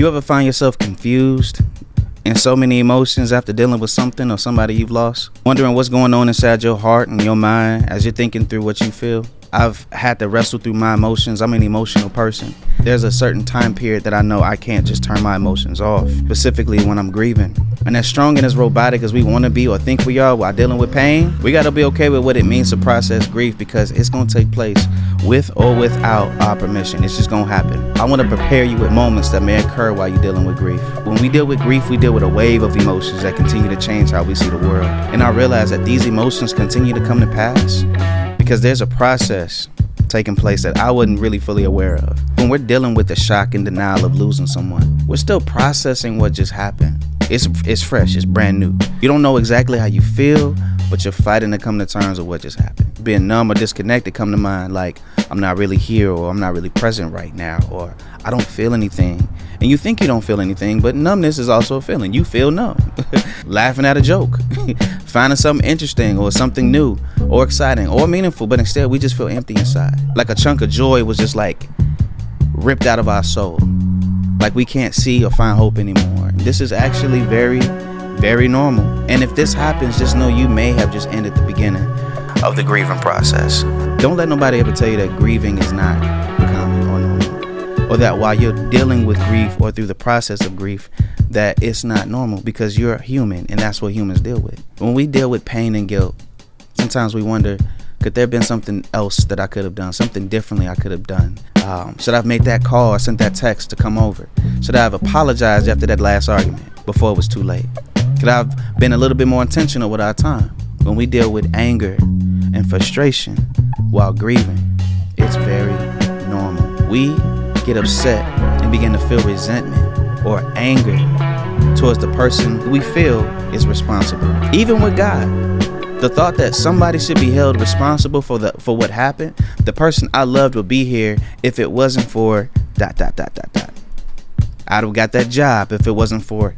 You ever find yourself confused in so many emotions after dealing with something or somebody you've lost? Wondering what's going on inside your heart and your mind as you're thinking through what you feel? I've had to wrestle through my emotions. I'm an emotional person. There's a certain time period that I know I can't just turn my emotions off, specifically when I'm grieving. And as strong and as robotic as we want to be or think we are while dealing with pain, we got to be okay with what it means to process grief, because it's going to take place with or without our permission. It's just going to happen. I want to prepare you with moments that may occur while you're dealing with grief. When we deal with grief, we deal with a wave of emotions that continue to change how we see the world. And I realize that these emotions continue to come to pass because there's a process taking place that I wasn't really fully aware of. When we're dealing with the shock and denial of losing someone, we're still processing what just happened. It's fresh, it's brand new. You don't know exactly how you feel, but you're fighting to come to terms with what just happened. Being numb or disconnected come to mind, like I'm not really here, or I'm not really present right now, or I don't feel anything. And you think you don't feel anything, but numbness is also a feeling. You feel numb. Laughing at a joke, finding something interesting or something new or exciting or meaningful, but instead we just feel empty inside. Like a chunk of joy was just like ripped out of our soul. Like we can't see or find hope anymore. This is actually very, very normal. And if this happens, just know you may have just ended the beginning of the grieving process. Don't let nobody ever tell you that grieving is not common or normal, or that while you're dealing with grief or through the process of grief, that it's not normal, because you're human and that's what humans deal with. When we deal with pain and guilt, sometimes we wonder, could there have been something else that I could have done, something differently I could have done? Should I have made that call or sent that text to come over? Should I have apologized after that last argument before it was too late? Could I have been a little bit more intentional with our time? When we deal with anger and frustration while grieving, it's very normal. We get upset and begin to feel resentment or anger towards the person we feel is responsible. Even with God, the thought that somebody should be held responsible for what happened, the person I loved would be here if it wasn't for ... I'd have got that job if it wasn't for ...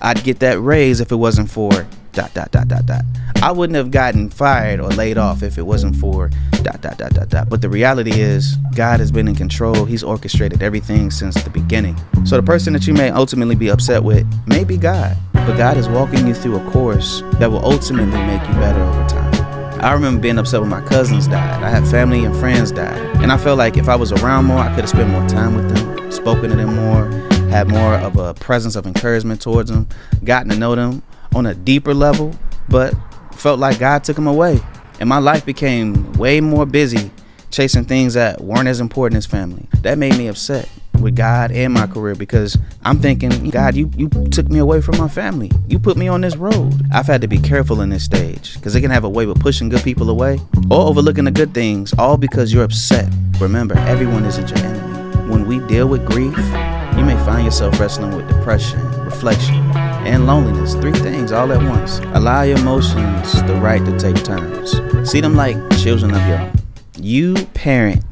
I'd get that raise if it wasn't for ... I wouldn't have gotten fired or laid off if it wasn't for ... But the reality is, God has been in control. He's orchestrated everything since the beginning. So the person that you may ultimately be upset with may be God, but God is walking you through a course that will ultimately make you better over time. I remember being upset when my cousins died. I had family and friends die, and I felt like if I was around more, I could have spent more time with them, spoken to them more, had more of a presence of encouragement towards them, gotten to know them on a deeper level, but felt like God took them away. And my life became way more busy chasing things that weren't as important as family. That made me upset with God and my career, because I'm thinking, God, you took me away from my family. You put me on this road. I've had to be careful in this stage, because it can have a way of pushing good people away or overlooking the good things, all because you're upset. Remember, everyone isn't your enemy. When we deal with grief, you may find yourself wrestling with depression, reflection, and loneliness. 3 things all at once. Allow your emotions the right to take turns. See them like children of your own. You parent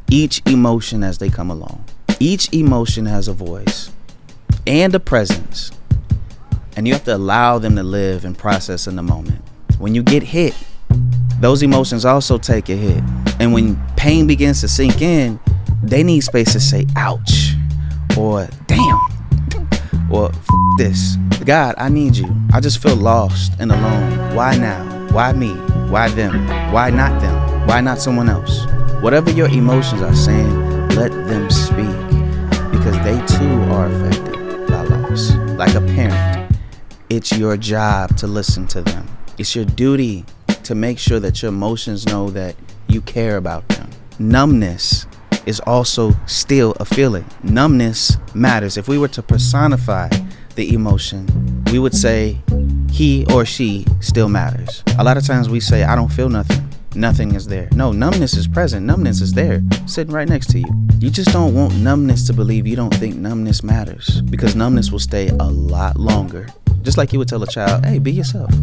each emotion as they come along. Each emotion has a voice and a presence, and you have to allow them to live and process in the moment. When you get hit, those emotions also take a hit. And when pain begins to sink in, they need space to say, ouch, or damn, or this. God, I need you. I just feel lost and alone. Why now? Why me? Why them? Why not them? Why not someone else? Whatever your emotions are saying, let them speak, because they too are affected by loss. Like a parent, it's your job to listen to them. It's your duty to make sure that your emotions know that you care about them. Numbness is also still a feeling. Numbness matters. If we were to personify the emotion, we would say he or she still matters. A lot of times we say, I don't feel nothing. Nothing is there. No, numbness is present. Numbness is there, sitting right next to you. You just don't want numbness to believe you don't think numbness matters, because numbness will stay a lot longer. Just like you would tell a child, hey, be yourself.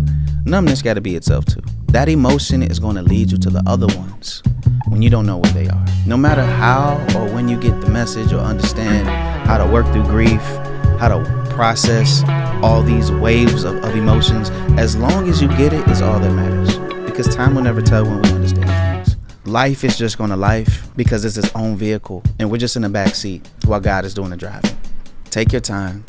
Numbness got to be itself too. That emotion is going to lead you to the other ones when you don't know where they are. No matter how or when you get the message or understand how to work through grief, how to process all these waves of emotions, as long as you get it is all that matters. Because time will never tell when we understand things. life is just gonna life because it's its own vehicle and we're just in the back seat while God is doing the driving. Take your time.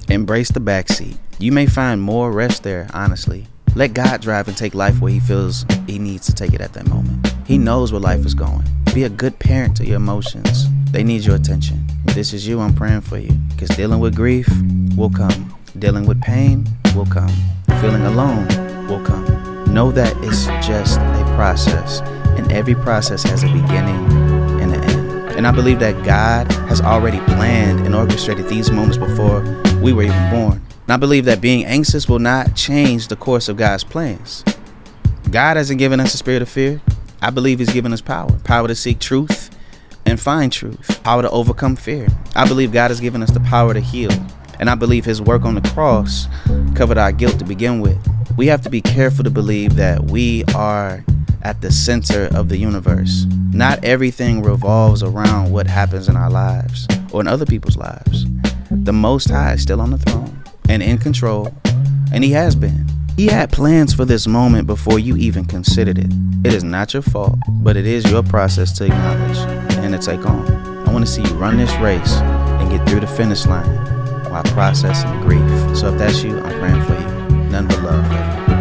Embrace the back seat. You may find more rest there, honestly. Let God drive and take life where he feels he needs to take it at that moment. He knows where life is going. Be a good parent to your emotions. They need your attention. If this is you, I'm praying for you. Because dealing with grief will come. Dealing with pain will come. Feeling alone will come. Know that it's just a process. And every process has a beginning and an end. And I believe that God has already planned and orchestrated these moments before we were even born. And I believe that being anxious will not change the course of God's plans. God hasn't given us a spirit of fear. I believe he's given us power. Power to seek truth and find truth. Power to overcome fear. I believe God has given us the power to heal. And I believe his work on the cross covered our guilt to begin with. We have to be careful to believe that we are at the center of the universe. Not everything revolves around what happens in our lives or in other people's lives. The Most High is still on the throne and in control, and he has been. He had plans for this moment before you even considered it. It is not your fault, but it is your process to acknowledge and to take on. I want to see you run this race and get through the finish line while processing grief. So if that's you, I'm praying for you. None but love for you.